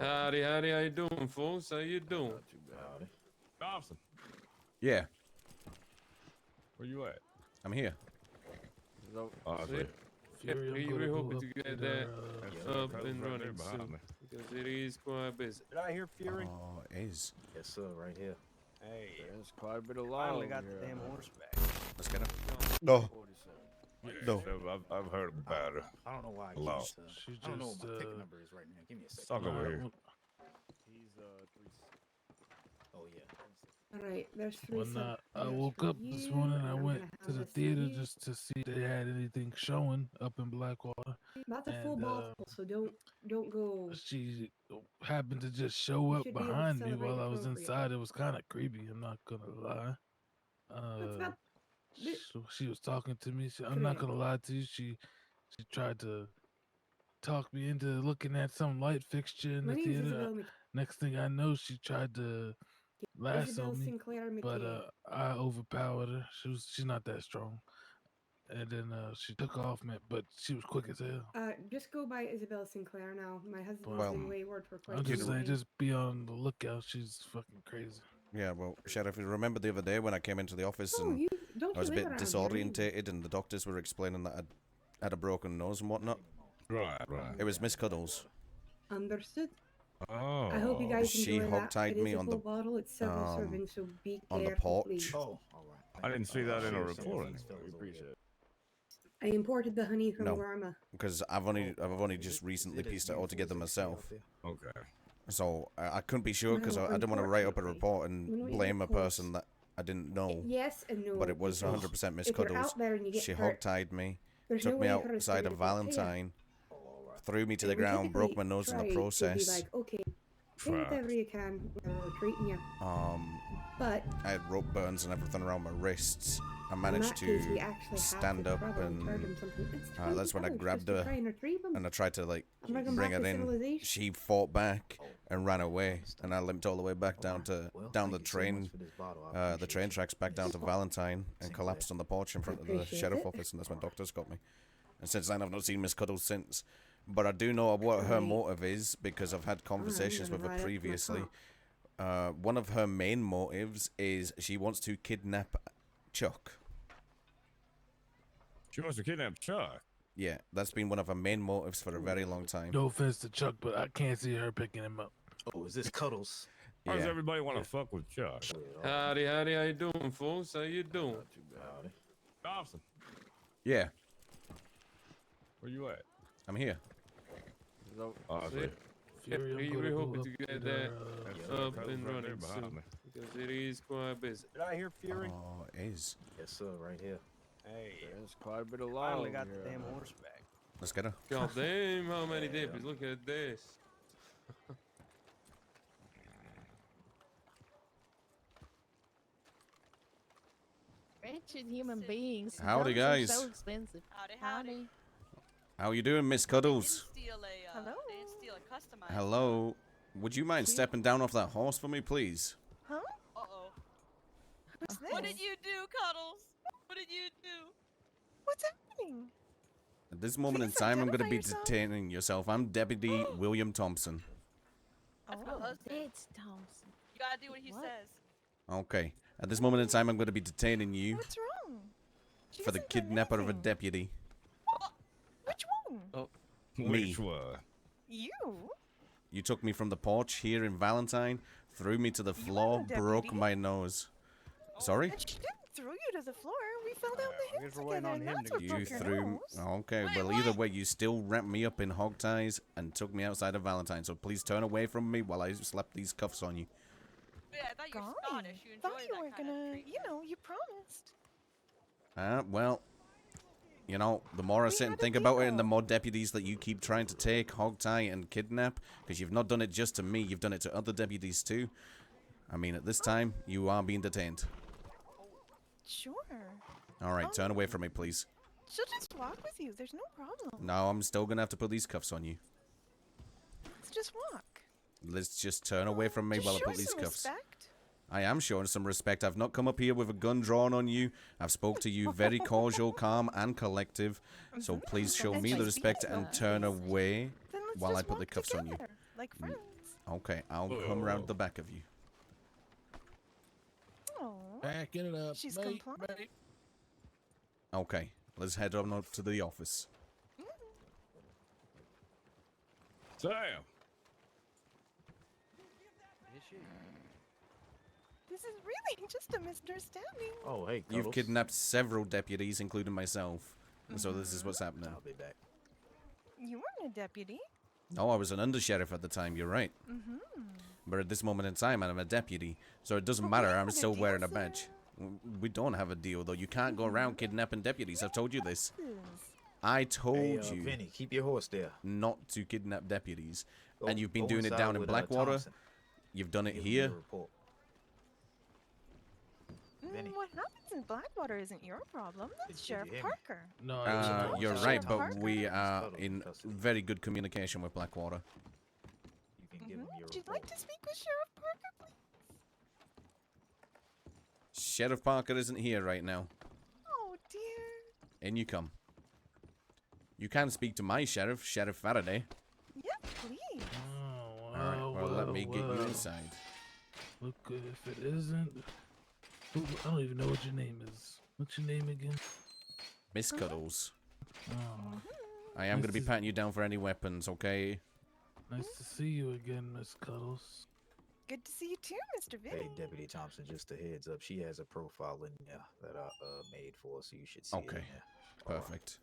Howdy, how you doing, folks? How you doing? Not too bad. Dobson, Yeah, where you at? I'm here. No. Oh, See? We hoping to get that up and running soon because it is quite busy. Did I hear Fury? Oh, it is. Yes, sir, right here. Hey, There's quite a bit of finally got the damn horseback. Let's get him. No. 47. No. I've heard about her. I don't know why I Hello. can't. I don't know what my ticket number is right now. Give me a second. Talk over here. He's 3. Oh yeah. All right, there's 3. When I woke up this morning, I went to the theater just to see if they had anything showing up in Blackwater. That's a full and, bottle, so don't go. She happened to just show up should be able to behind me celebrate while I was appropriately. inside. It was kind of creepy. I'm not gonna lie. That's not. So she was talking to me. I'm not gonna lie to you. She tried to talk me into looking at some light fixture in My the name's theater. Isabel Next thing I know, she tried to lasso Isabel me, Sinclair McKay. but I overpowered her. She's not that strong. And then she took off, man. But she was quick as hell. Just go by Isabel Sinclair now. My husband's Well, been wayward for quite I'm some just saying, time. just be on the lookout. She's fucking crazy. Yeah, well, Sheriff, you remember the other day when I came into the office Oh, and you don't. I was a you live bit around here, disorientated and the doctors were explaining that I had a broken nose and whatnot? Right. It was Miss Cuddles. Understood. Oh. I hope you guys She enjoy that. hogtied It is me a on full the, bottle. It's several servings, so be on the careful, porch. please. Oh, all right. I didn't see that in a report These anyway. fellas We over appreciate here. it. I imported the honey from No. Burma. Because I've only just recently pieced it all together myself. Okay. So I couldn't be sure because Well, I didn't want to write up a unfortunately, report when and we blame a get close- person that I didn't know. Yes and no. But it was because 100% Miss if you're Cuddles. out there and you get She hurt, hogtied me, there's took no me way for us to outside get of a payer. Valentine, Oh, all right. threw me to the And we ground, broke my typically nose in the try to be process. like, okay, pay Right. whatever you can when we're treating you. But I had rope burns and everything around my wrists. I in managed that case, we to actually stand have up to probably and charge him something. It's that's when I $20 grabbed just to her try and retrieve him. and I tried to like I'm not going bring back her to in. civilization. She fought back and ran away, and I limped all the way back down to Well, down the thank you so much train, for this bottle. I the appreciate train you. tracks back down to Valentine, and Sinclair. collapsed on the porch in front of the Appreciate sheriff it. office, and that's when doctors got me. And since then, I've not seen Miss Cuddles since. But I do know what her Right. motive is because I've had conversations gonna with write her it to my previously. cop. One of her main motives is she wants to kidnap Chuck. She wants to kidnap Chuck. Yeah, that's been one of her main motives for a very long time. No offense to Chuck, but I can't see her picking him up. Oh, is this Cuddles? Why does Yeah. everybody want to fuck with Chuck? Howdy, how you doing, folks? How you doing? Not too bad. Dobson, Yeah, where you at? I'm here. No. Oh, See? We hoping to get that up and running soon because it is quite busy. Did I hear Fury? Oh, it is. Yes, sir, right here. Hey, There's quite a bit of finally got the damn horseback. Let's get her. God damn, how many dippies? Look at this. Wretched human beings. Howdy, Guns are guys. So expensive. Howdy. How you doing, Miss Cuddles? Hello. They didn't steal a customized. Hello. Would you mind stepping down off that horse for me, please? Huh? Uh-oh. Who's this? What did you do, Cuddles? What did you do? What's happening? At this moment in Please time, I'm going to identify be yourself. detaining yourself. I'm Deputy William Thompson. That's my Oh, husband. that's Thompson. You gotta do what he What? says. Okay. At this moment in time, I'm going to be detaining you What's wrong? She for the hasn't done kidnapper of a anything. deputy. Which one? Me. Which one? You? You took me from the porch here in Valentine, threw me to the floor, a broke deputy. my nose. Sorry? And she didn't throw you to the floor. We fell down the I hill guess we're waiting together, on and him that's to what You broke your threw. nose. Okay, Wait, well, either what? way, you still wrapped me up in hog ties and took me outside of Valentine. So please turn away from me while I slap these cuffs on you. Yeah, I thought you were Golly, Scottish. You enjoy thought you that were kind gonna, of treatment. you know, you promised. Well, you know, the more I We sit and had a think about it, and the deal. more deputies that you keep trying to take, hog tie, and kidnap, because you've not done it just to me, you've done it to other deputies too. I mean, at this time, you are being detained. Sure. All right, turn away from me, please. She'll just walk with you. There's no problem. No, I'm still gonna have to put these cuffs on you. Let's just walk. Let's just turn away from me Just while I show put these some cuffs. respect. I am showing some respect. I've not come up here with a gun drawn on you. I've spoke to you very cordial, calm, and collective. So please show And me by the respect speaking and of turn this, away Then let's while I just put the walk cuffs on you. together, like friends. Okay, I'll come around the back of you. Oh, Backing it up. she's mate, compliant. mate. Okay, let's head on up to the office. Sam. Is she? This is really just a misunderstanding. Oh, hey, You've Cuddles. kidnapped several deputies, including myself. And so this is what's happening. I'll be back. You weren't a deputy. No, I was an undersheriff at the time, you're right. Mm-hmm. But at this moment in time, I'm a deputy. So it doesn't But we matter, have I'm a still deal, wearing a sir. badge. We don't have a deal, though. You can't go around kidnapping deputies. I've told you this. I told you Vinny, keep your horse there. not to kidnap deputies. Go- And you've been go doing it inside down in with, Blackwater. Thompson. You've done it Give him here. your report. Vinny. What happens in Blackwater isn't your problem. That's Did you Sheriff hear me? Parker. No, You're Sheriff right, but Parker. we are Cuddles in custody. very good communication with Blackwater. You can give him your Would you report. like to speak with Sheriff Parker, please? Sheriff Parker isn't here right now. Oh, dear. In you come. You can speak to my sheriff, Sheriff Faraday. Yes, please. Oh, Alright, well, let me get you well. inside. Look, if it isn't, I don't even know what your name is. What's your name again? Miss Cuddles. Oh, I am going to be Mrs. patting you down for any weapons, okay? nice to see you again, Miss Cuddles. Good to see you too, Mr. Vinny. Hey, Deputy Thompson, just a heads up. She has a profile in there that I made for her, so you should see it in Okay. there. All right. Perfect.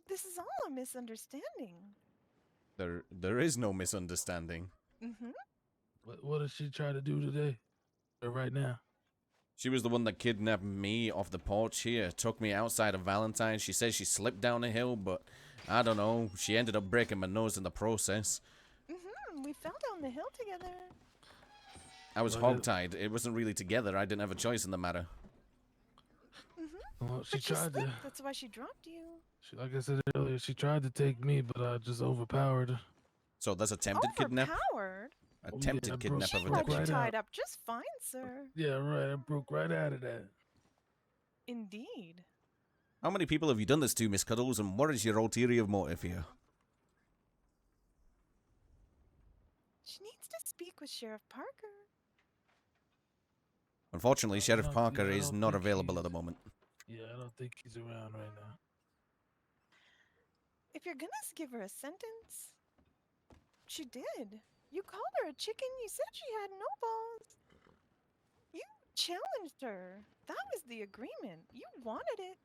This is all a misunderstanding. There is no misunderstanding. Mm-hmm. What did she try to do today? Or right now? She was the one that kidnapped me off the porch here, took me outside of Valentine. She says she slipped down a hill, but I don't know. She ended up breaking my nose in the process. Mm-hmm. We fell down the hill together. I was Well, hogtied. It wasn't really together. I didn't have a choice in the matter. Mm-hmm. Well, she But you tried to. slipped. That's why she dropped you. Like I said earlier, she tried to take me, but I just overpowered her. So that's attempted kidnap? Overpowered? Attempted I kidnap She of a had you deputy. right tied out. up just fine, sir. Yeah, right. I broke right out of that. Indeed. How many people have you done this to, Miss Cuddles, and what is your ulterior motive here? She needs to speak with Sheriff Parker. Unfortunately, Sheriff don't- Parker yeah, I is don't not think available at he's- the moment. Yeah, I don't think he's around right now. If you're gonna give her a sentence, she did. You called her a chicken. You said she had no balls. You challenged her. That was the agreement. You wanted it.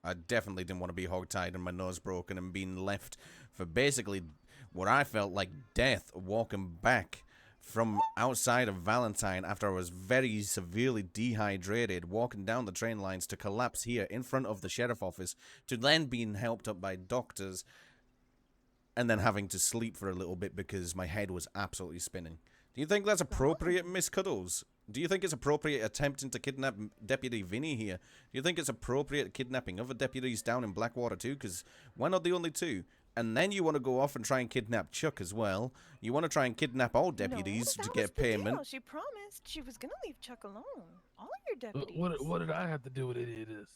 I definitely didn't want to be hogtied and my nose broken and being left for basically what I felt like death walking back from outside of Valentine after I was very severely dehydrated, walking down the train lines to collapse here in front of the sheriff office, to then being helped up by doctors, and then having to sleep for a little bit because my head was absolutely spinning. Do you think that's appropriate, Miss Cuddles? Do you think it's appropriate attempting to kidnap Deputy Vinny here? Do you think it's appropriate kidnapping other deputies down in Blackwater too? Because we're not the only two. And then you want to go off and try and kidnap Chuck as well. You want to try and kidnap all deputies no, to that get was the payment. Deal. She promised she was gonna leave Chuck alone. All your deputies. What did I have to do with any of this?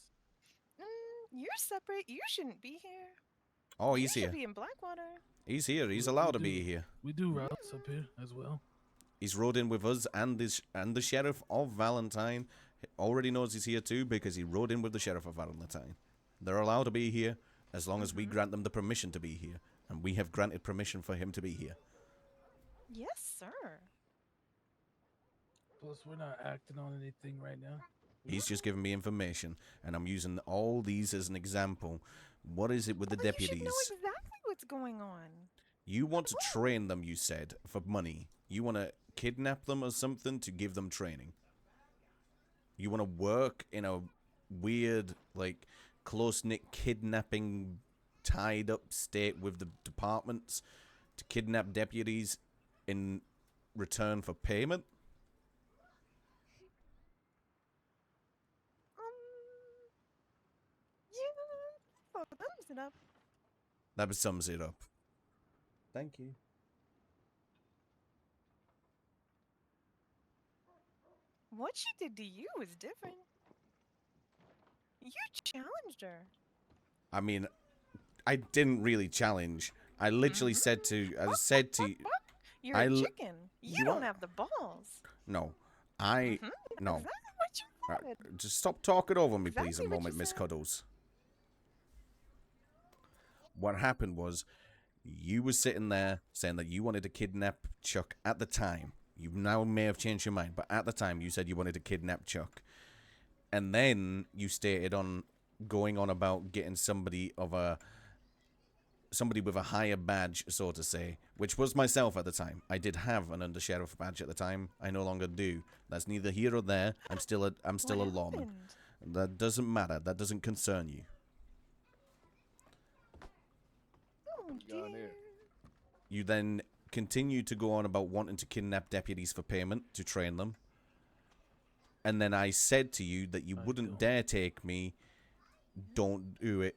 You're separate. You shouldn't be here. Oh, You he's should here. be in Blackwater. He's here. He's We allowed to do- be here. We do routes up here as well. He's rode in with us and the sheriff of Valentine. Already knows he's here too because he rode in with the sheriff of Valentine. They're allowed to be here as long as we grant them the permission to be here. And we have granted permission for him to be here. Yes, sir. Plus, we're not acting on anything right now. He's just giving me information, and I'm using all these as an example. What is it with the Well, deputies? You should know exactly what's going on. You want to train them, you said, for money. You want to kidnap them or something to give them training. You want to work in a weird, like, close-knit kidnapping, tied-up state with the departments to kidnap deputies in return for payment? Yeah. Oh, thumbs it up. That sums it up. Thank you. What she did to you was different. You challenged her. I mean, I didn't really challenge. I literally said to You're I a l- chicken. You you don't are- have the balls. no, I no. Exactly what you said. Just stop talking over me, please, a Exactly what you moment, Miss said. Cuddles. What happened was, you were sitting there saying that you wanted to kidnap Chuck at the time. You now may have changed your mind, but at the time you said you wanted to kidnap Chuck. And then you stated on going on about getting somebody with a higher badge, so to say, which was myself at the time. I did have an undersheriff badge at the time. I no longer do. That's neither here or there. I'm still a What lawman. happened? That doesn't matter. That doesn't concern you. Oh, dear. You then continue to go on about wanting to kidnap deputies for payment to train them. And then I said to you that you wouldn't dare take me. Don't do it.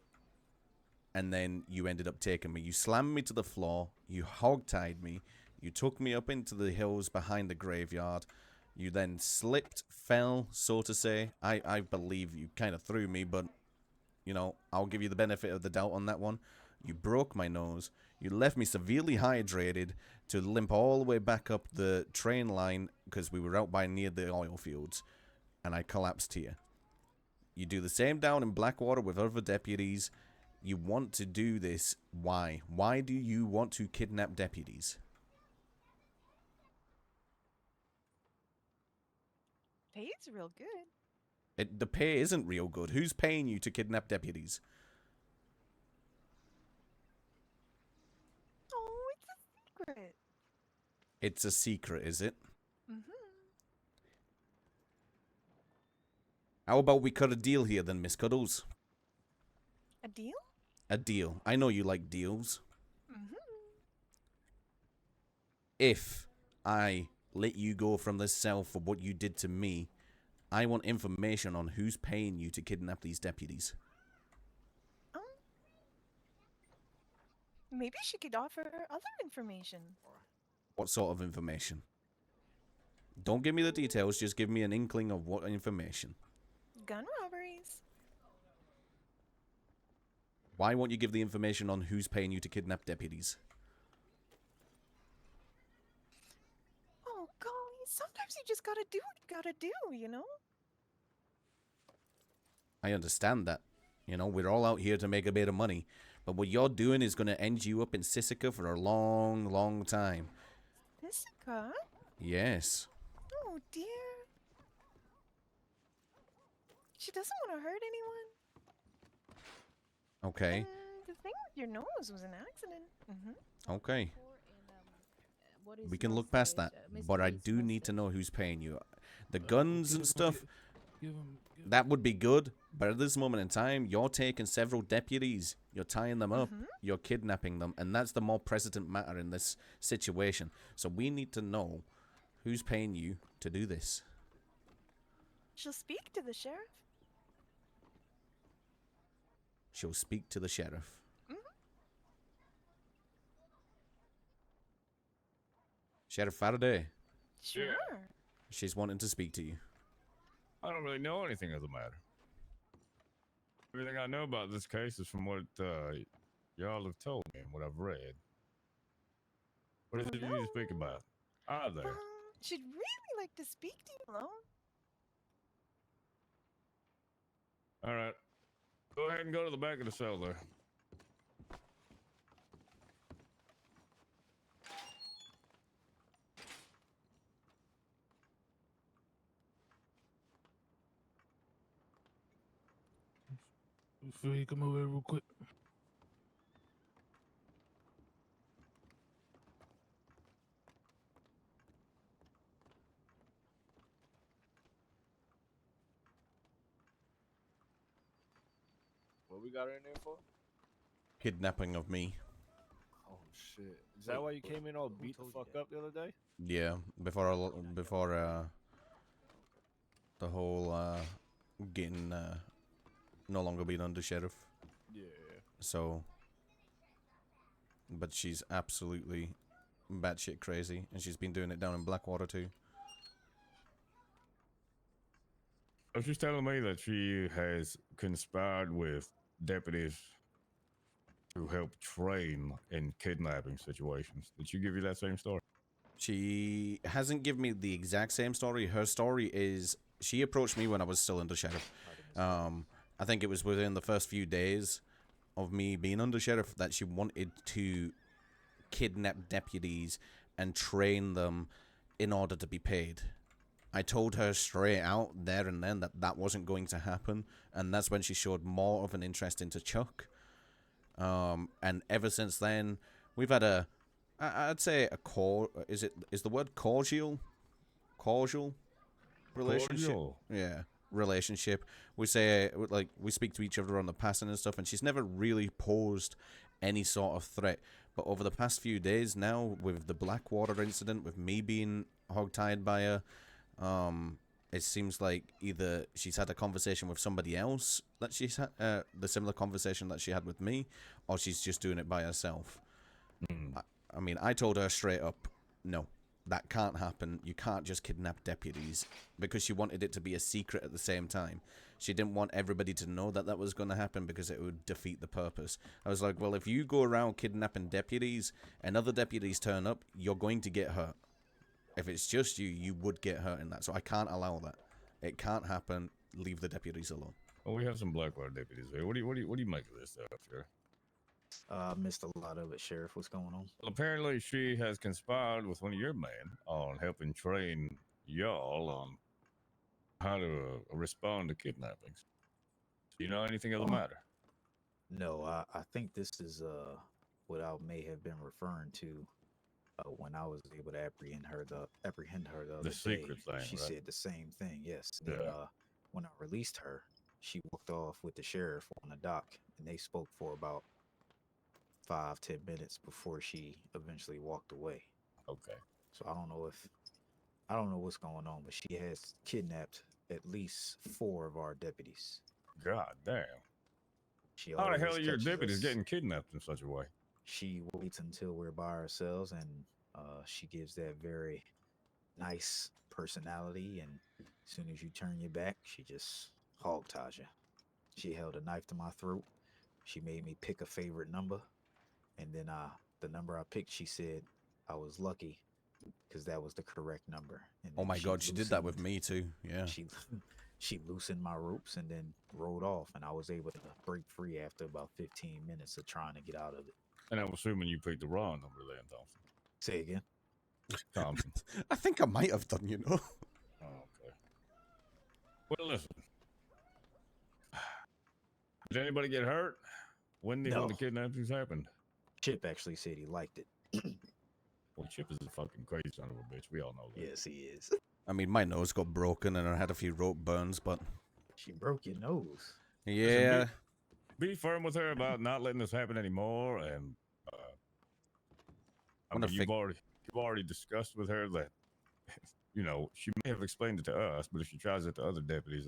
And then you ended up taking me. You slammed me to the floor. You hog-tied me. You took me up into the hills behind the graveyard. You then slipped, fell, so to say. I believe you kind of threw me, but, you know, I'll give you the benefit of the doubt on that one. You broke my nose. You left me severely hydrated to limp all the way back up the train line because we were out by near the oil fields. And I collapsed here. You do the same down in Blackwater with other deputies. You want to do this. Why? Why do you want to kidnap deputies? Pays real good. The pay isn't real good. Who's paying you to kidnap deputies? Oh, it's a secret. It's a secret, is it? How about we cut a deal here then, Miss Cuddles? A deal? A deal. I know you like deals. If I let you go from this cell for what you did to me, I want information on who's paying you to kidnap these deputies. Maybe she could offer other information. What sort of information? Don't give me the details, just give me an inkling of what information. Gun robberies. Why won't you give the information on who's paying you to kidnap deputies? Oh, golly. Sometimes you just gotta do what you gotta do, you know? I understand that. You know, we're all out here to make a bit of money. But what you're doing is going to end you up in Sisika for a long, long time. Jessica? Yes. Oh, dear. She doesn't want to hurt anyone. Okay. And the thing with your nose was an accident. Okay. We can look past that. But I do need to know who's paying you. The guns and stuff, that would be good. But at this moment in time, you're taking several deputies. You're tying them up. You're kidnapping them. And that's the more precedent matter in this situation. So we need to know who's paying you to do this. She'll speak to the sheriff. She'll speak to the sheriff. Sheriff Faraday. Sure. She's wanting to speak to you. I don't really know anything of the matter. Everything I know about this case is from what y'all have told me and what I've read. What is it you need to speak about? Hi there. She'd really like to speak to you alone. All right. Go ahead and go to the back of the cell there. Before you come over here real quick. What we got her in there for? Kidnapping of me. Oh shit! Is that why you came in all beat the fuck up the other day? Yeah, before the whole getting no longer being under sheriff. Yeah. So, but she's absolutely batshit crazy, and she's been doing it down in Blackwater too. Oh, she's telling me that she has conspired with deputies who help train in kidnapping situations. Did she give you that same story? She hasn't given me the exact same story. Her story is she approached me when I was still under sheriff. I think it was within the first few days of me being under sheriff that she wanted to kidnap deputies and train them in order to be paid. I told her straight out there and then that that wasn't going to happen, and that's when she showed more of an interest into Chuck. And ever since then, we've had I'd say is the word cordial relationship? Cordial. Yeah, relationship. We say, like, we speak to each other on the passing and stuff, and she's never really posed any sort of threat. But over the past few days now, with the Blackwater incident, with me being hogtied by her, it seems like either she's had a conversation with somebody else that she's had, the similar conversation that she had with me, or she's just doing it by herself. I mean, I told her straight up, no, that can't happen. You can't just kidnap deputies, because she wanted it to be a secret at the same time. She didn't want everybody to know that that was going to happen because it would defeat the purpose. I was like, well, if you go around kidnapping deputies and other deputies turn up, you're going to get hurt. If it's just you, you would get hurt in that. So I can't allow that. It can't happen. Leave the deputies alone. Well, we have some Blackwater deputies here. What do you make of this stuff, Sheriff? I missed a lot of it, Sheriff. What's going on? Well, apparently she has conspired with one of your men on helping train y'all on how to respond to kidnappings. Do you know anything of the matter? No, I think this is what I may have been referring to when I was able to apprehend her the other secret day. thing, She right? said the same thing. Yes. Yeah. And, when I released her, she walked off with the sheriff on the dock, and they spoke for about 5-10 minutes before she eventually walked away. Okay. So I don't know what's going on, but she has kidnapped at least 4 of our deputies. God damn. She How the always hell are your catches deputies us. getting kidnapped in such a way? She waits until we're by ourselves, and she gives that very nice personality, and as soon as you turn your back, she just hog ties you. She held a knife to my throat. She made me pick a favorite number, and then the number I picked, she said I was lucky because that was the correct number. And Oh then my God, she did that with loosened- me too. Yeah. She loosened my ropes and then rode off, and I was able to break free after about 15 minutes of trying to get out of it. And I'm assuming you picked the wrong number then, Thompson. Say again. Thompson. I think I might have done, you know. Oh, okay. Well, listen. Did anybody get hurt when the kidnappings happened? Chip actually said he liked it. Well, Chip is a fucking crazy son of a bitch. We all know that. Yes, he is. I mean, my nose got broken and I had a few rope burns, but She broke your nose. yeah. Listen, be firm with her about not letting this happen anymore, and I mean, you've already discussed with her that, you know, she may have explained it to us, but if she tries it to other deputies,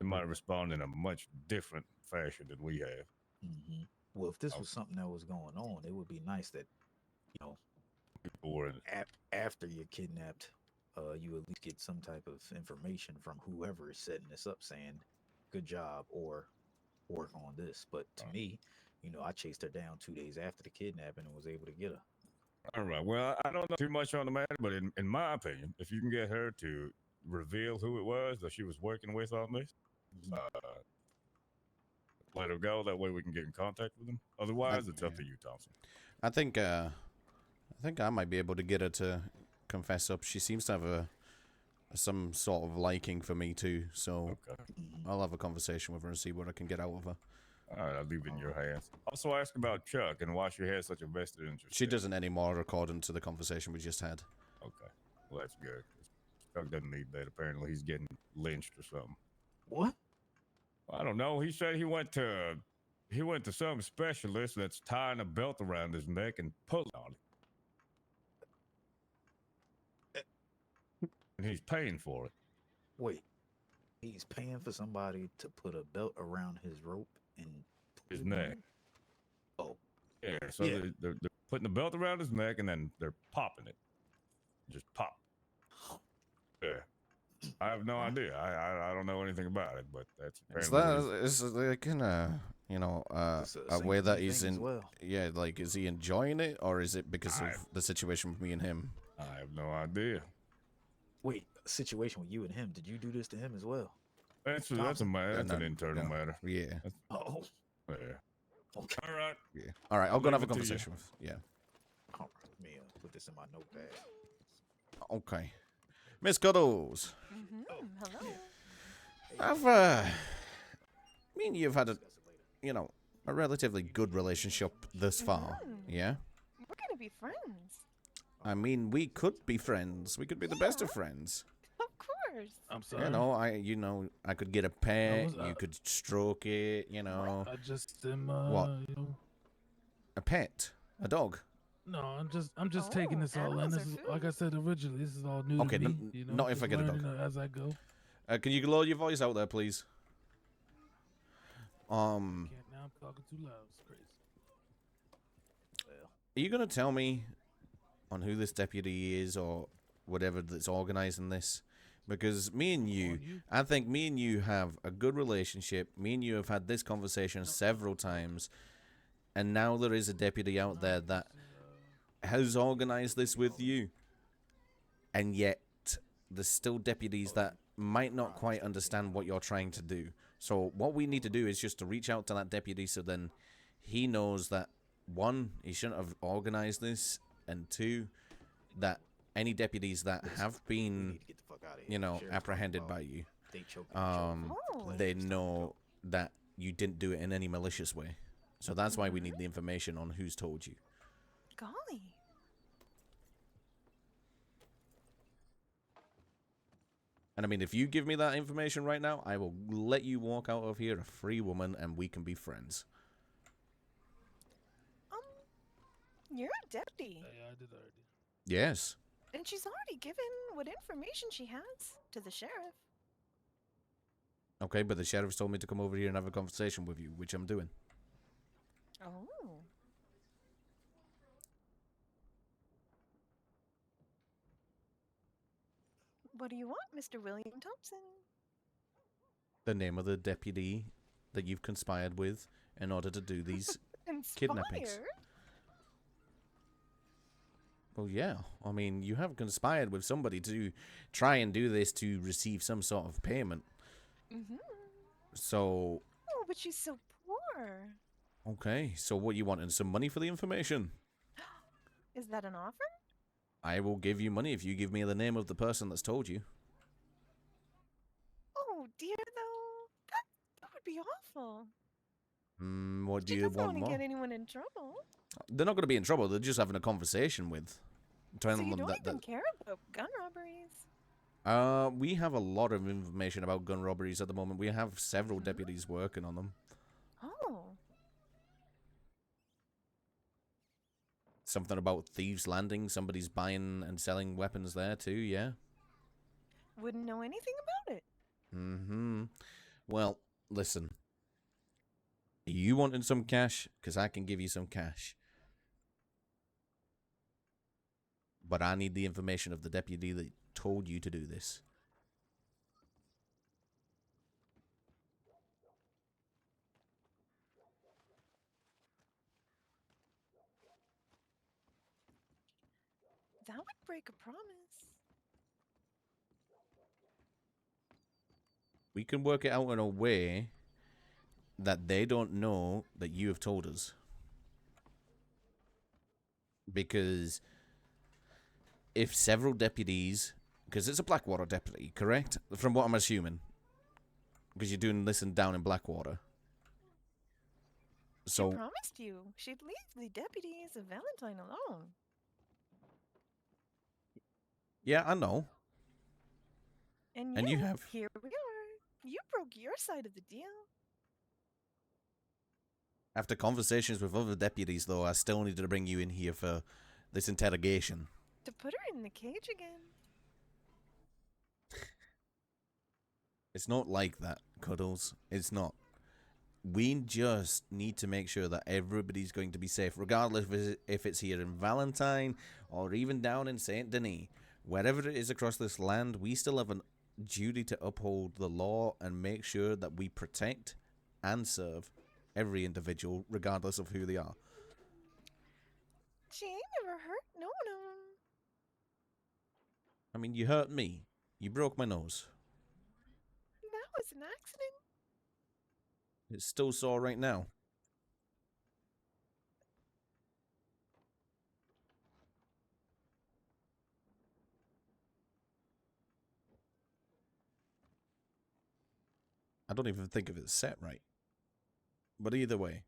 they might respond in a much different fashion than we have. Mm-hmm. Well, if this was something that was going on, it would be nice that, you know, people were after you're kidnapped, you at least get some type of information from whoever is setting this up, saying, "Good job," or "Work on this." But to me, you know, I chased her down 2 days after the kidnapping and was able to get her. All right. Well, I don't know too much on the matter, but in my opinion, if you can get her to reveal who it was that she was working with on this, let her go. That way we can get in contact with them. Otherwise, it's up to you, Thompson. I think I might be able to get her to confess up. She seems to have some sort of liking for me too, so I'll have a conversation with her and see what I can get out of her. All right, I'll leave it in your hands. Also ask about Chuck and why she has such a vested interest. She doesn't anymore, according to the conversation we just had. Okay, well that's good. Chuck doesn't need that. Apparently, he's getting lynched or something. What? I don't know. He said he went to some specialist that's tying a belt around his neck and pulling on it. And he's paying for it. Wait, he's paying for somebody to put a belt around his rope and His neck. Oh. Yeah, so they're putting the belt around his neck and then they're popping it. Just pop. Yeah. I have no idea. I don't know anything about it, but that's Is apparently what that is like in a It's a same way for that me he's thing as in? well. Yeah, like is he enjoying it, or is it because of I- the situation with me and him? I have no idea. Wait, a situation with you and him. Did you do this to him as well? That's an No, internal matter. Yeah, Oh, Yeah. okay. All right. yeah. All right, I'll I'll go and have leave a it to you. conversation with. Yeah. All right, let me put this in my notepad. Okay. Miss Cuddles, Hello. I've me and you've had a relatively good relationship thus far. Yeah. We're gonna be friends. I mean, we could be friends. We could be the best of friends. Of course. I'm sorry. I could get a pet. was, You could stroke it. I just am. What? A pet, a dog. No, I'm just taking this all in. animals This are is, food. like I said originally, this is all new Okay, to me. not if just I get a dog. learning As I go. Can you lower your voice out there, please? Can't now. I'm talking too loud. It's crazy. Well, Are you gonna tell me on who this deputy is or whatever that's organizing this? Because me and you, I think me and you have a good relationship. Me and you have had this conversation several times, and now there is a deputy out there that has organized this with you, and yet there's still deputies that might not quite understand what you're trying to do. So what we need to do is just to reach out to that deputy so then he knows that, one, he shouldn't have organized this, and two, that any deputies that have we been, need to get the fuck out of here. Sheriff's talking apprehended about by you, they choking Oh. they know that you didn't do it in any malicious way. So that's why we need the information on who's told you. Golly. And I mean, if you give me that information right now, I will let you walk out of here a free woman and we can be friends. You're a deputy. Yeah, I did already. Yes. And she's already given what information she has to the sheriff. Okay, but the sheriff's told me to come over here and have a conversation with you, which I'm doing. Oh. What do you want, Mr. William Thompson? The name of the deputy that you've conspired with in order to do these kidnappings. Inspired? Well, yeah. I mean, you have conspired with somebody to try and do this to receive some sort of payment. Mm-hmm. So, Oh, but she's so poor. okay. So what you wanting? Some money for the information? Is that an offer? I will give you money if you give me the name of the person that's told you. Oh, dear, though. That would be awful. What do She you doesn't want want to more? get anyone in trouble. They're not going to be in trouble. They're just having a conversation with. Telling So you them don't that, even care about gun robberies? we have a lot of information about gun robberies at the moment. We have several deputies working on them. Oh. Something about Thieves Landing. Somebody's buying and selling weapons there too, yeah? Wouldn't know anything about it. Mm-hmm. Well, listen. You wanting some cash? Because I can give you some cash. But I need the information of the deputy that told you to do this. That would break a promise. We can work it out in a way that they don't know that you have told us. Because if several deputies, because it's a Blackwater deputy, correct? From what I'm assuming. Because you're doing this down in Blackwater. So She promised you she'd leave the deputies of Valentine alone. yeah, I know. And And you yet, have. Here we are. You broke your side of the deal. After conversations with other deputies, though, I still needed to bring you in here for this interrogation. To put her in the cage again. It's not like that, Cuddles. It's not. We just need to make sure that everybody's going to be safe, regardless if it's here in Valentine or even down in Saint Denis. Wherever it is across this land, we still have duty to uphold the law and make sure that we protect and serve every individual, regardless of who they are. She ain't never hurt no one. I mean, you hurt me. You broke my nose. That was an accident. It's still sore right now. I don't even think if it's set right. But either way,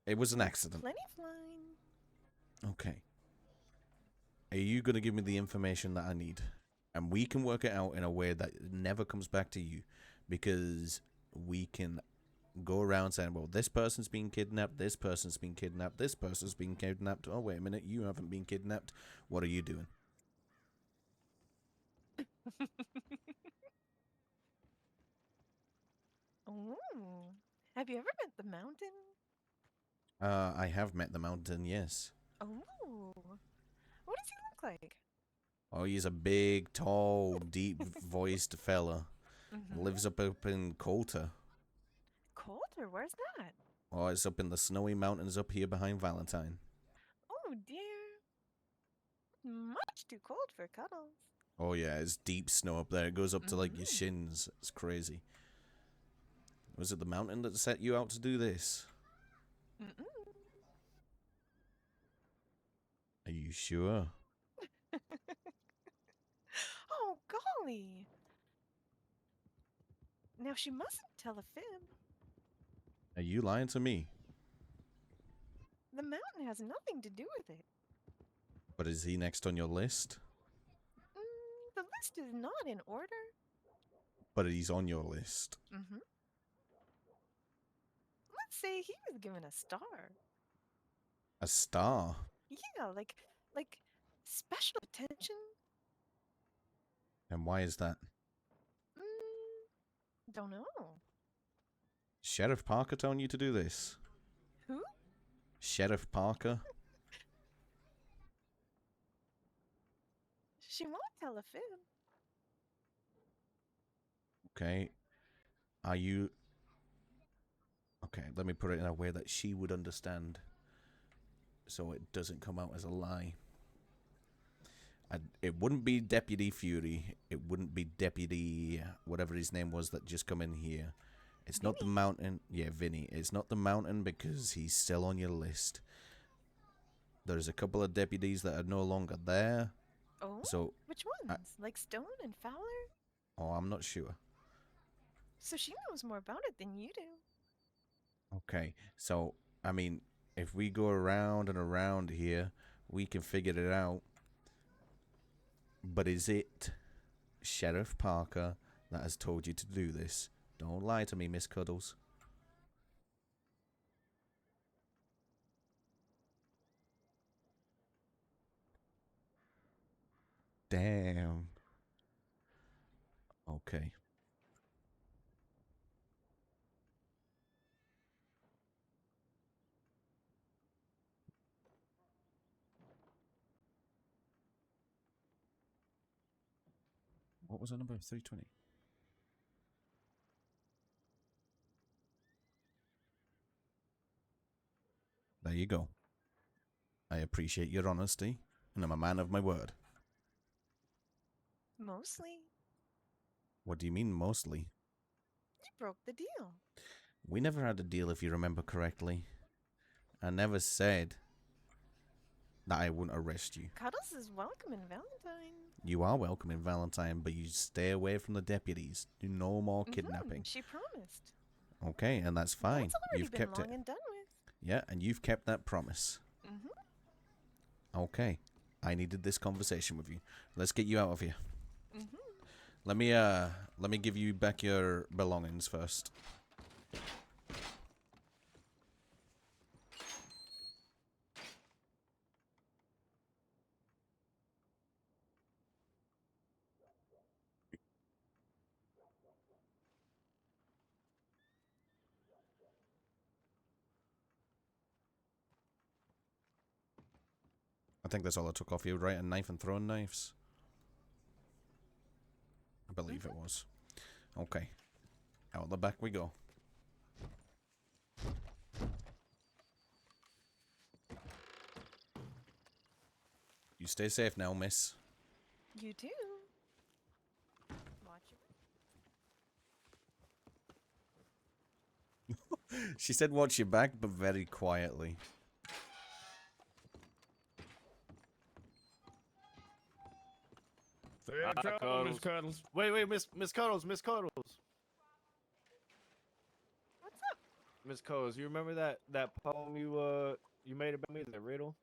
it was an accident. Plenty fine. Okay. Are you going to give me the information that I need? And we can work it out in a way that it never comes back to you. Because we can go around saying, well, this person's been kidnapped, this person's been kidnapped, this person's been kidnapped. Oh, wait a minute, you haven't been kidnapped. What are you doing? Oh, have you ever met the mountain? I have met the mountain, yes. Oh, what does he look like? Oh, he's a big, tall, deep-voiced fella. Lives up in Coulter. Coulter? Where's that? Oh, it's up in the snowy mountains up here behind Valentine. Oh dear. Much too cold for cuddles. Oh yeah, it's deep snow up there. It goes up to like your shins. It's crazy. Was it the mountain that set you out to do this? Are you sure? Oh golly. Now she mustn't tell a fib. Are you lying to me? The mountain has nothing to do with it. But is he next on your list? The list is not in order. But he's on your list. Let's say he was given a star. A star? Yeah, like special attention. And why is that? Don't know. Sheriff Parker telling you to do this? Who? Sheriff Parker? She won't tell a fib. Okay. Are you... Okay, let me put it in a way that she would understand. So it doesn't come out as a lie. It wouldn't be Deputy Fury. It wouldn't be Deputy... whatever his name was that just come in here. It's not the mountain. Yeah, Vinny. It's not the mountain because he's still on your list. There's a couple of deputies that are no longer there. Oh? So Which ones? Like Stone and Fowler? Oh, I'm not sure. So she knows more about it than you do. Okay, so, I mean, if we go around and around here, we can figure it out. But is it Sheriff Parker that has told you to do this? Don't lie to me, Miss Cuddles. Damn. Okay. What was the number? 320. There you go. I appreciate your honesty, and I'm a man of my word. Mostly. What do you mean, mostly? You broke the deal. We never had a deal, if you remember correctly. I never said that I wouldn't arrest you. Cuddles is welcome in Valentine. You are welcome in Valentine, but you stay away from the deputies. Do no more kidnapping. She promised. Okay, and that's fine. That's already You've been kept long it. and done with. Yeah, and you've kept that promise. Okay. I needed this conversation with you. Let's get you out of here. Let me give you back your belongings first. I think that's all I took off you, right? A knife and throwing knives. believe it was. Okay. Out the back we go. You stay safe now, miss. You too. Watch it. She said watch your back, but very quietly. Miss Cuddles. Wait, Miss Cuddles, Miss Cuddles. What's up? Miss Cuddles, you remember that poem you made about me, that riddle?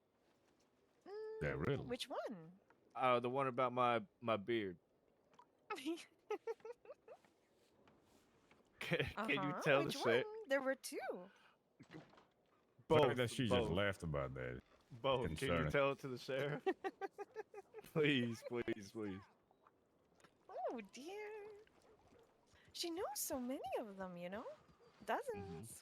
That riddle. Which one? The one about my beard. Can you tell Which the one? shit? There were two. Sorry that she just laughed about that. Both. Can you Concerning. tell it to the sheriff? Please. Oh dear. She knows so many of them, you know? Dozens.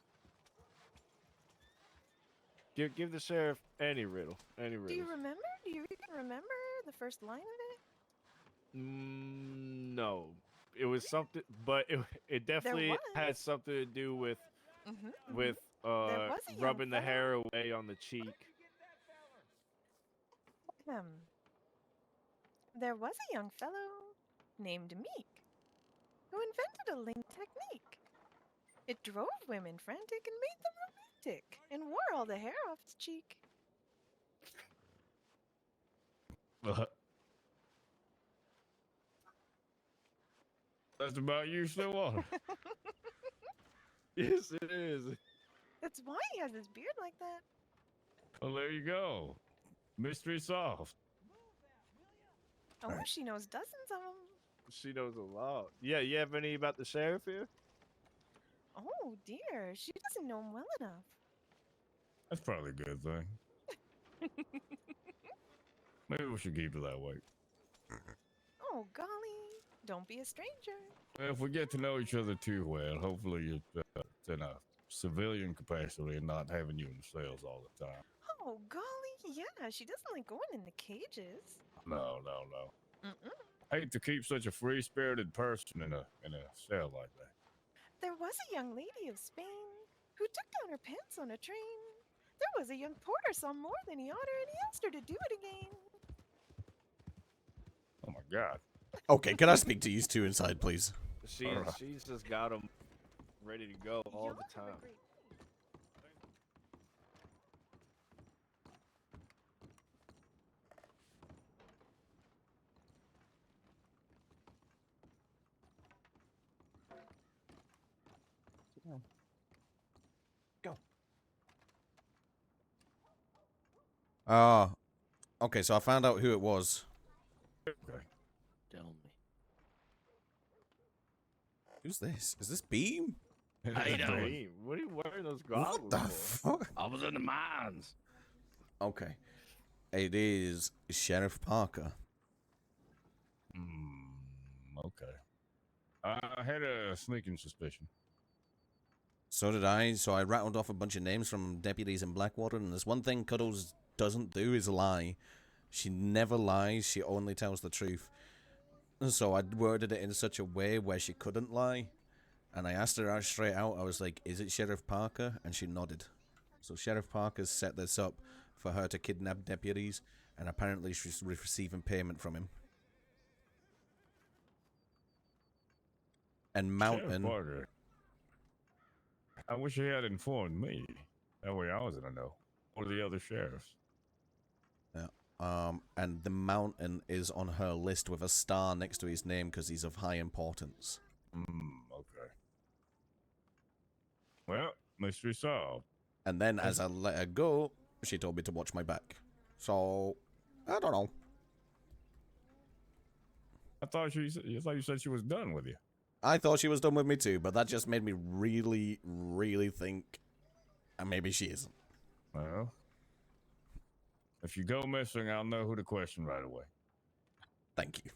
Give the sheriff any riddle. Any riddle. Do you remember? Do you even remember the first line of it? No. It was something, but it definitely was. had something to do with There was a young rubbing the fella. hair away on the cheek. There was a young fellow named Meek who invented a link technique. It drove women frantic and made them romantic and wore all the hair off his cheek. That's about you, Stillwater. Yes, it is. That's why he has his beard like that. Well, there you go. Mystery solved. Oh, she knows dozens of them. She knows a lot. Yeah, you have any about the sheriff here? Oh dear, she doesn't know him well enough. That's probably a good thing. Maybe we should keep it that way. Oh golly, don't be a stranger. Well, if we get to know each other too well, hopefully it's in a civilian capacity and not having you in the cells all the time. Oh golly, yeah, she doesn't like going in the cages. No. Mm-mm. Hate to keep such a free-spirited person in a cell like that. There was a young lady of Spain who took down her pants on a train. There was a young porter saw more than he oughter, and he asked her to do it again. Oh my God. Okay, can I speak to you two inside, please? She's just got them ready to go all You'll the have a time. great- Okay, so I found out who it was. Okay. Tell me. Who's this? Is this Beam? How you doing? Hey, what are you wearing those What goggles the for? fuck? I was in the mines. Okay. It is Sheriff Parker. Okay. I had a sneaking suspicion. So did I. So I rattled off a bunch of names from deputies in Blackwater, and there's one thing Cuddles doesn't do is lie. She never lies, she only tells the truth. So I worded it in such a way where she couldn't lie. And I asked her out straight out, I was like, is it Sheriff Parker? And she nodded. So Sheriff Parker's set this up for her to kidnap deputies, and apparently she's receiving payment from him. And Mountain... Sheriff Parker. I wish he had informed me. That way I was in the know. Or the other sheriffs. And the Mountain is on her list with a star next to his name because he's of high importance. Okay. Well, mystery solved. And then as I let her go, she told me to watch my back. So, I don't know. I thought you said she was done with you. I thought she was done with me too, but that just made me really, really think maybe she isn't. Well, if you go missing, I'll know who to question right away. Thank you.